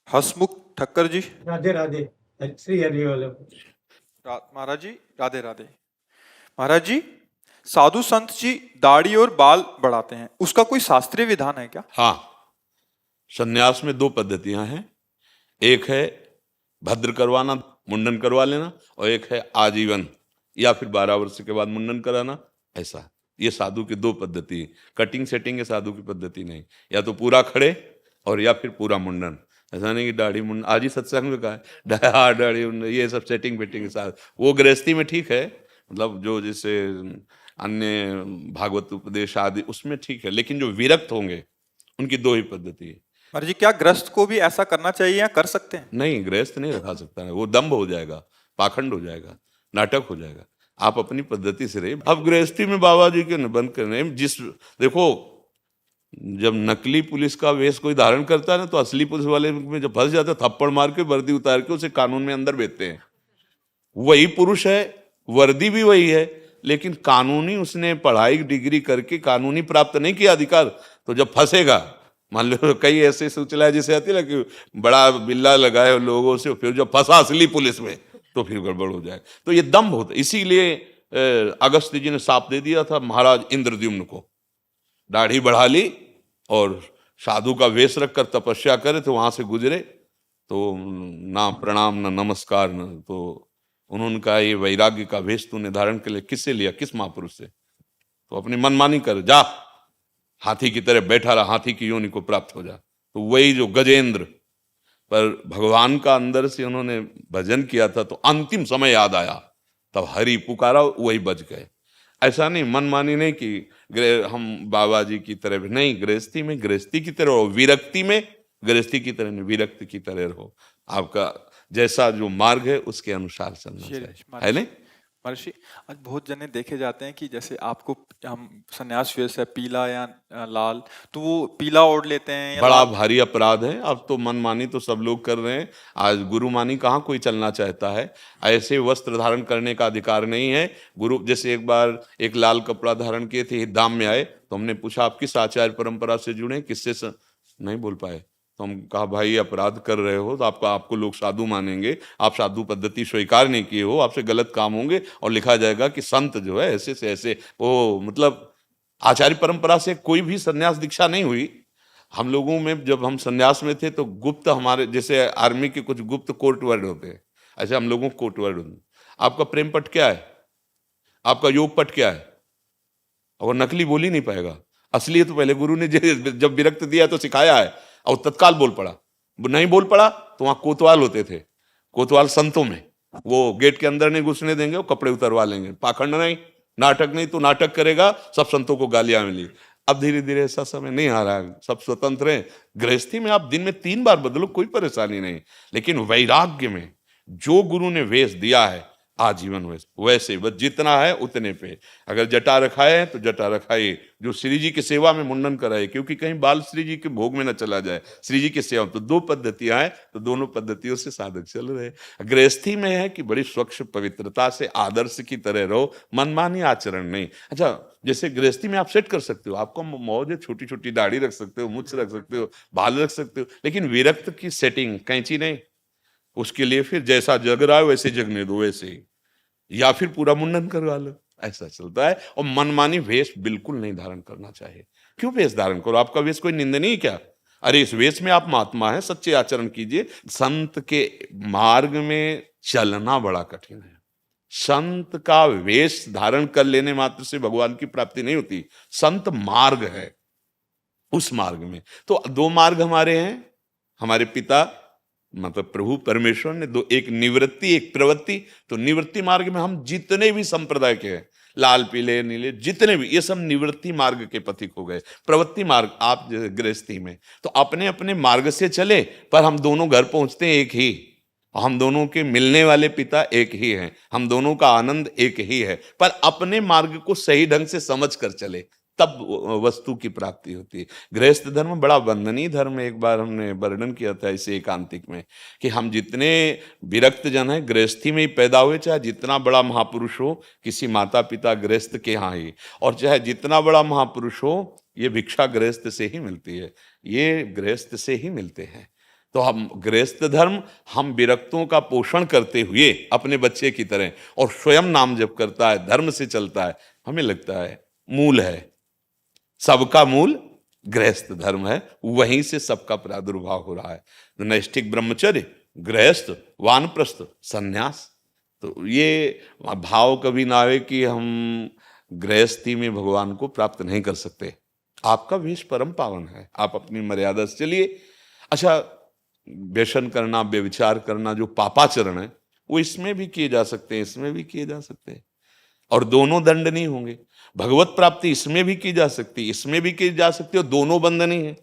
हसमुख ठक्कर जी। राधे राधे। श्री हरि वल्लभ। महाराज जी राधे राधे। महाराज जी, साधु संत जी दाढ़ी और बाल बढ़ाते हैं, उसका कोई शास्त्रीय विधान है क्या? हाँ, संन्यास में दो पद्धतियां हैं। एक है भद्र करवाना, मुंडन करवा लेना, और एक है आजीवन या फिर 12 वर्ष के बाद मुंडन कराना। ऐसा ये साधु की दो पद्धति है। कटिंग सेटिंग है साधु की पद्धति नहीं। या तो पूरा खड़े और या फिर पूरा मुंडन। ऐसा नहीं कि दाढ़ी मुंडन, आज ही सत्संग में कहा है हाँ दाढ़ी मुंडन ये सब सेटिंग वेटिंग के साथ, वो गृहस्थी में ठीक है, मतलब जो जैसे अन्य भागवत उपदेश आदि उसमें ठीक है, लेकिन जो विरक्त होंगे उनकी दो ही पद्धति है। महाराज जी, क्या गृहस्थ को भी ऐसा करना चाहिए या कर सकते हैं? नहीं, गृहस्थ नहीं रखा सकता है, वो दम्भ हो जाएगा, पाखंड हो जाएगा, नाटक हो जाएगा। आप अपनी पद्धति से रहिए। अब गृहस्थी में बाबा जी के बंद करने जिस देखो, जब नकली पुलिस का वेश कोई धारण करता है ना, तो असली पुलिस वाले में जब फंस जाता है थप्पड़ मार के वर्दी उतार के उसे कानून में अंदर भेजते हैं। वही पुरुष है, वर्दी भी वही है, लेकिन कानूनी उसने पढ़ाई डिग्री करके कानूनी प्राप्त नहीं किया अधिकार, तो जब फंसेगा, मान लो कई ऐसे सूचना जैसे आती है ना कि बड़ा बिल्ला लगाए लोगों से, फिर जब फंसा असली पुलिस में तो फिर गड़बड़ हो जाए। तो ये दम्भ होता है। इसीलिए अगस्त्य जी ने शाप दे दिया था महाराज इंद्रद्युम्न को, दाढ़ी बढ़ा ली और साधु का वेश रखकर तपस्या करे, तो वहां से गुजरे तो ना प्रणाम ना नमस्कार न, तो उन्होंने कहा ये वैराग्य का वेश तूने धारण के लिए किससे लिया, किस महापुरुष से? तो अपनी मनमानी कर, जा हाथी की तरह बैठा रहा, हाथी की योनि को प्राप्त हो जा। तो वही जो गजेंद्र, पर भगवान का अंदर से उन्होंने भजन किया था, तो अंतिम समय याद आया, तब हरि पुकारा, वही बज गए। ऐसा नहीं, मनमानी नहीं कि हम बाबा जी की तरह भी नहीं, गृहस्थी में गृहस्थी की तरह रहो, विरक्ति में गृहस्थी की तरह नहीं, विरक्त की तरह रहो। आपका जैसा जो मार्ग है उसके अनुसार चलना चाहिए, है नहीं? महर्षि, आज बहुत जने देखे जाते हैं कि जैसे आपको हम संन्यास वेश है पीला या लाल, तो वो पीला ओढ़ लेते हैं या बड़ा लाल। भारी अपराध है। अब तो मनमानी तो सब लोग कर रहे हैं, आज गुरु मानी कहाँ कोई चलना चाहता है। ऐसे वस्त्र धारण करने का अधिकार नहीं है। गुरु जैसे एक बार एक लाल कपड़ा धारण किए थे, धाम में आए, तो हमने पूछा आप किस आचार्य परंपरा से जुड़े, किससे नहीं बोल पाए, तो हम कहा भाई अपराध कर रहे हो, तो आपको लोग साधु मानेंगे, आप साधु पद्धति स्वीकार नहीं किए हो, आपसे गलत काम होंगे और लिखा जाएगा कि संत जो है ऐसे से ऐसे, वो मतलब आचार्य परंपरा से कोई भी संन्यास दीक्षा नहीं हुई। हम लोगों में जब हम संन्यास में थे तो गुप्त, हमारे जैसे आर्मी के कुछ गुप्त कोर्ट वर्ड होते हैं, ऐसे हम लोगों को कोर्ट वर्ड होते। आपका प्रेम पट क्या है, आपका योग पट क्या है, और नकली बोल ही नहीं पाएगा। असली तो पहले गुरु ने जब विरक्त दिया तो सिखाया है, और तत्काल बोल पड़ा। नहीं बोल पड़ा तो वहां कोतवाल होते थे, कोतवाल संतों में, वो गेट के अंदर नहीं घुसने देंगे, वो कपड़े उतरवा लेंगे। पाखंड नहीं, नाटक नहीं, तो नाटक करेगा, सब संतों को गालियां मिली। अब धीरे धीरे ऐसा समय नहीं आ रहा है, सब स्वतंत्र हैं। गृहस्थी में आप दिन में 3 बार बदलो, कोई परेशानी नहीं, लेकिन वैराग्य में जो गुरु ने वेश दिया है आजीवन वैसे बस जितना है उतने पे। अगर जटा रखाए तो जटा रखाए, जो श्री जी की सेवा में मुंडन कराए, क्योंकि कहीं बाल श्री जी के भोग में न चला जाए, श्री जी की सेवा। तो 2 पद्धतियां हैं, तो दोनों पद्धतियों से साधक चल रहे। गृहस्थी में है कि बड़ी स्वच्छ पवित्रता से आदर्श की तरह रहो, मनमानी आचरण नहीं। अच्छा, जैसे गृहस्थी में आप सेट कर सकते हो, आपको मौज है, छोटी छोटी दाढ़ी रख सकते हो, मुछ रख सकते हो, बाल रख सकते हो, लेकिन विरक्त की सेटिंग कैंची नहीं। उसके लिए फिर जैसा जग रहा है वैसे जगने दो, वैसे ही, या फिर पूरा मुंडन करवा लो, ऐसा चलता है। और मनमानी वेश बिल्कुल नहीं धारण करना चाहिए। क्यों वेश धारण करो, आपका वेश कोई निंदनीय है क्या? अरे इस वेश में आप महात्मा हैं, सच्चे आचरण कीजिए। संत के मार्ग में चलना बड़ा कठिन है। संत का वेश धारण कर लेने मात्र से भगवान की प्राप्ति नहीं होती। संत मार्ग है, उस मार्ग में तो 2 मार्ग हमारे हैं। हमारे पिता मतलब प्रभु परमेश्वर ने 2, एक निवृत्ति एक प्रवृत्ति। तो निवृत्ति मार्ग में हम जितने भी संप्रदाय के हैं, लाल पीले नीले जितने भी, ये सब निवृत्ति मार्ग के पथिक हो गए। प्रवृत्ति मार्ग आप गृहस्थी में तो अपने अपने मार्ग से चले, पर हम दोनों घर पहुंचते हैं एक ही, हम दोनों के मिलने वाले पिता एक ही हैं, हम दोनों का आनंद एक ही है। पर अपने मार्ग को सही ढंग से समझ कर चले, तब वस्तु की प्राप्ति होती है। गृहस्थ धर्म बड़ा बंधनीय धर्म है। एक बार हमने वर्णन किया था इसे एकांतिक में कि हम जितने विरक्त जन हैं गृहस्थी में ही पैदा हुए, चाहे जितना बड़ा महापुरुष हो, किसी माता पिता गृहस्थ के यहाँ ही, और चाहे जितना बड़ा महापुरुष हो, ये भिक्षा गृहस्थ से ही मिलती है, ये गृहस्थ से ही मिलते हैं। तो हम गृहस्थ धर्म, हम विरक्तों का पोषण करते हुए अपने बच्चे की तरह, और स्वयं नाम जप करता है, धर्म से चलता है, हमें लगता है मूल है, सबका मूल गृहस्थ धर्म है, वहीं से सबका प्रादुर्भाव हो रहा है। नैष्ठिक ब्रह्मचर्य, गृहस्थ, वानप्रस्थ, सन्यास। तो ये भाव कभी ना आए कि हम गृहस्थी में भगवान को प्राप्त नहीं कर सकते। आपका वेश परम पावन है, आप अपनी मर्यादा से चलिए। अच्छा, व्यसन करना, व्यभिचार करना जो पापाचरण है, वो इसमें भी किए जा सकते हैं, इसमें भी किए जा सकते हैं, और दोनों दंडनीय होंगे। भगवत प्राप्ति इसमें भी की जा सकती, इसमें भी की जा सकती है, और दोनों बंधनीय है।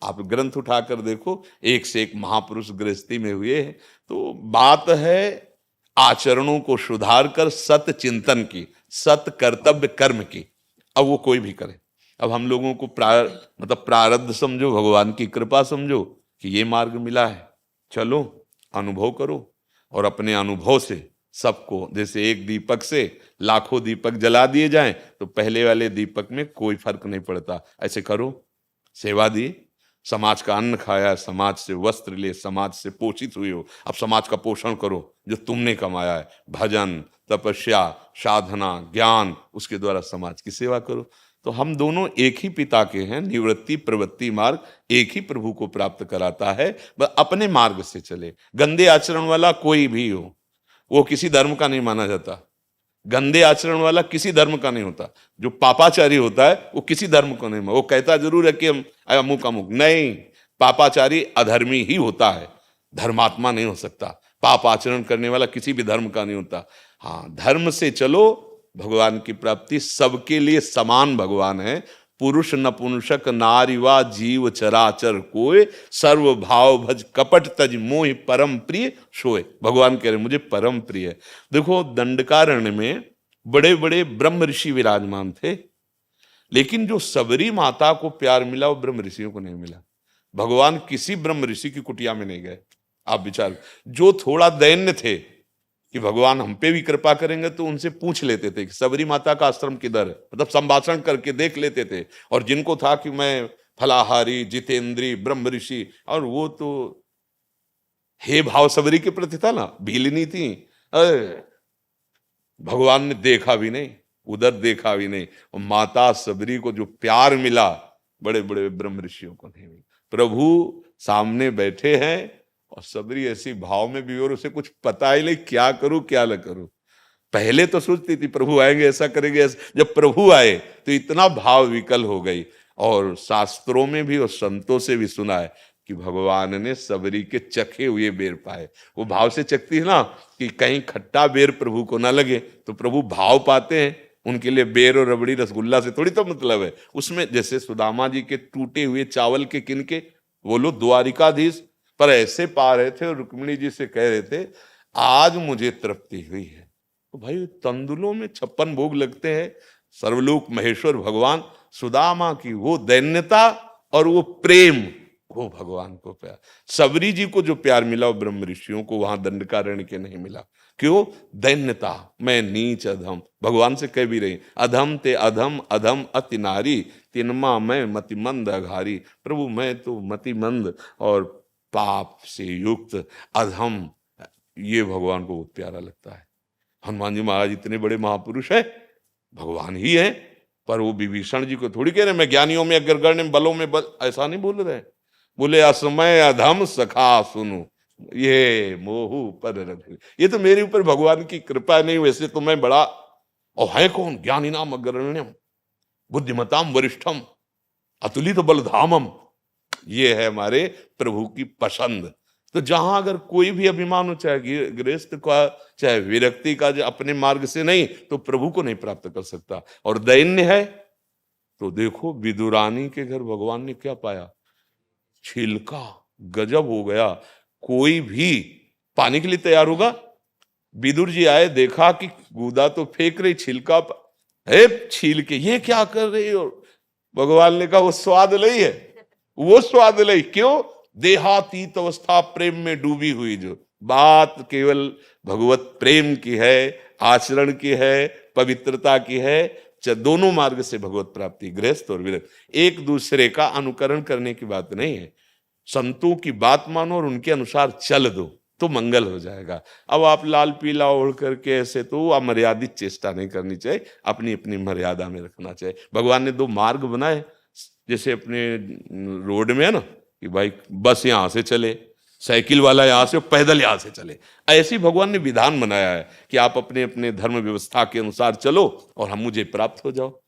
आप ग्रंथ उठाकर देखो, एक से एक महापुरुष गृहस्थी में हुए हैं। तो बात है आचरणों को सुधार कर सत चिंतन की, सत कर्तव्य कर्म की। अब वो कोई भी करे, अब हम लोगों को प्रारब्ध समझो, भगवान की कृपा समझो कि ये मार्ग मिला है, चलो अनुभव करो, और अपने अनुभव से सबको, जैसे एक दीपक से लाखों दीपक जला दिए जाएं तो पहले वाले दीपक में कोई फर्क नहीं पड़ता। ऐसे करो, सेवा दी, समाज का अन्न खाया, समाज से वस्त्र ले, समाज से पोषित हुए हो, अब समाज का पोषण करो जो तुमने कमाया है। भजन, तपस्या, साधना, ज्ञान, उसके द्वारा समाज की सेवा करो। तो हम दोनों एक ही पिता के हैं। निवृत्ति प्रवृत्ति मार्ग एक ही प्रभु को प्राप्त कराता है, बस अपने मार्ग से चले। गंदे आचरण वाला कोई भी हो, वो किसी धर्म का नहीं माना जाता। गंदे आचरण वाला किसी धर्म का नहीं होता। जो पापाचारी होता है वो किसी धर्म को नहीं, वो कहता जरूर है कि हम अमुक अमुक, नहीं, पापाचारी अधर्मी ही होता है, धर्मात्मा नहीं हो सकता। पाप आचरण करने वाला किसी भी धर्म का नहीं होता। हाँ, धर्म से चलो, भगवान की प्राप्ति सबके लिए समान भगवान है। पुरुष नपुंसक नारीवा जीव चराचर कोय, सर्व भाव भज कपट तज मोहि परम प्रिय सोय। भगवान कह रहे मुझे परम प्रिय है। देखो, दंडकारण्य में बड़े बड़े ब्रह्म ऋषि विराजमान थे, लेकिन जो सबरी माता को प्यार मिला वो ब्रह्म ऋषियों को नहीं मिला। भगवान किसी ब्रह्म ऋषि की कुटिया में नहीं गए। आप विचार, जो थोड़ा दैन्य थे कि भगवान हम पे भी कृपा करेंगे, तो उनसे पूछ लेते थे कि सबरी माता का आश्रम किधर है, मतलब संभाषण करके देख लेते थे। और जिनको था कि मैं फलाहारी, जितेंद्री, ब्रह्म ऋषि, और वो तो हे भाव सबरी के प्रति था ना, भीलनी थी, भगवान ने देखा भी नहीं, उधर देखा भी नहीं। और माता सबरी को जो प्यार मिला, बड़े बड़े ब्रह्म ऋषियों को नहीं मिला। प्रभु सामने बैठे हैं और सबरी ऐसी भाव में भी, और उसे कुछ पता ही नहीं क्या करूं क्या न करूं। पहले तो सोचती थी प्रभु आएंगे, ऐसा करेंगे, ऐसा। जब प्रभु आए तो इतना भाव विकल हो गई। और शास्त्रों में भी और संतों से भी सुना है कि भगवान ने सबरी के चखे हुए बेर पाए। वो भाव से चखती है ना, कि कहीं खट्टा बेर प्रभु को ना लगे, तो प्रभु भाव पाते हैं। उनके लिए बेर और रबड़ी रसगुल्ला से थोड़ी तो मतलब है। उसमें जैसे सुदामा जी के टूटे हुए चावल के किनके, वो लोग द्वारिकाधीश पर ऐसे पा रहे थे और रुक्मिणी जी से कह रहे थे आज मुझे तृप्ति हुई है। तो भाई, तंदुलों में 56 भोग लगते हैं। सर्वलोक महेश्वर भगवान, सुदामा की वो दैन्यता और वो प्रेम, वो भगवान को प्यार। सबरी जी को जो प्यार मिला वो ब्रह्म ऋषियों को वहां दंडकारण्य के नहीं मिला। क्यों? दैन्यता, मैं नीच अधम। भगवान से कह भी रही, अधम ते अधम, अधम अति नारी, तिनमा मैं मतिमंद अघारी। प्रभु, मैं तो मतिमंद और पाप से युक्त अधम, ये भगवान को बहुत प्यारा लगता है। हनुमान जी महाराज इतने बड़े महापुरुष है, भगवान ही है, पर वो विभीषण जी को थोड़ी कह रहे मैं ज्ञानियों में अग्रगण्य बलों में बल, ऐसा नहीं बोल रहे। बोले असमय अधम सखा सुनो, ये मोहू पर रख। ये तो मेरे ऊपर भगवान की कृपा नहीं, वैसे तो मैं बड़ा, और है कौन? ज्ञानी नाम अग्रगण्यम, बुद्धिमताम वरिष्ठम, अतुलित बलधामम। ये है हमारे प्रभु की पसंद। तो जहां अगर कोई भी अभिमान हो, चाहे गृहस्थ का, चाहे विरक्ति का, जो अपने मार्ग से नहीं, तो प्रभु को नहीं प्राप्त कर सकता। और दैन्य है तो देखो, विदुरानी के घर भगवान ने क्या पाया? छिलका। गजब हो गया। कोई भी पाने के लिए तैयार होगा। विदुर जी आए, देखा कि गुदा तो फेंक रही, छिलका है, छील के ये क्या कर रही हो? भगवान ने कहा वो स्वाद लई है, वो स्वाद लई। क्यों? देहातीत अवस्था प्रेम में डूबी हुई। जो बात केवल भगवत प्रेम की है, आचरण की है, पवित्रता की है। दोनों मार्ग से भगवत प्राप्ति, गृहस्थ और विरक्त, एक दूसरे का अनुकरण करने की बात नहीं है। संतों की बात मानो और उनके अनुसार चल दो तो मंगल हो जाएगा। अब आप लाल पीला ओढ़ करके ऐसे तो अमर्यादित चेष्टा नहीं करनी चाहिए, अपनी अपनी मर्यादा में रखना चाहिए। भगवान ने दो मार्ग बनाए, जैसे अपने रोड में है ना कि भाई बस यहाँ से चले, साइकिल वाला यहाँ से, पैदल यहाँ से चले। ऐसी भगवान ने विधान बनाया है कि आप अपने अपने धर्म व्यवस्था के अनुसार चलो और हम मुझे प्राप्त हो जाओ।